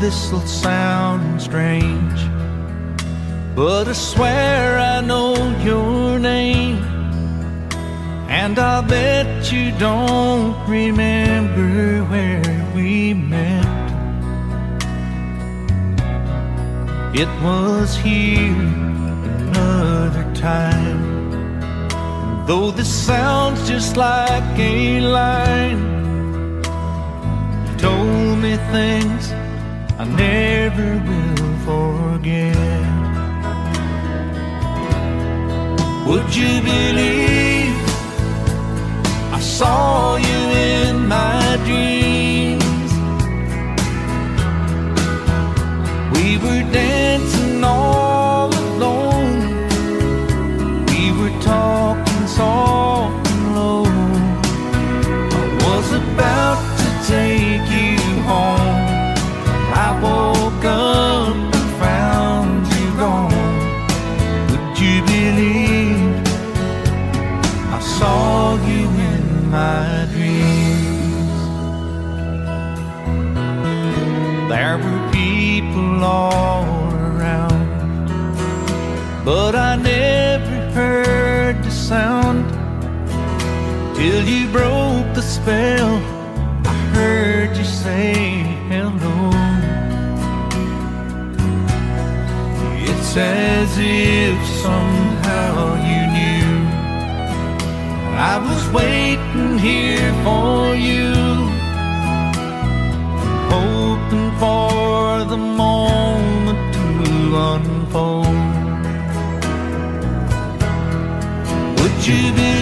This'll sound strange, but I swear I know your name, and I'll bet you don't remember where we met. It was here another time, and though this sounds just like a line, you told me things I never will forget. Would you believe I saw you in my dreams? We were dancing all alone, we were talking soft and low. I was about to take you home. I woke up and found you gone. Would you believe I saw you in my dreams? There were people all around, but I never heard the sound till you broke the spell. I heard you say hello. It's as if somehow you knew I was waiting here for you, hoping for the moment to unfold. Would you be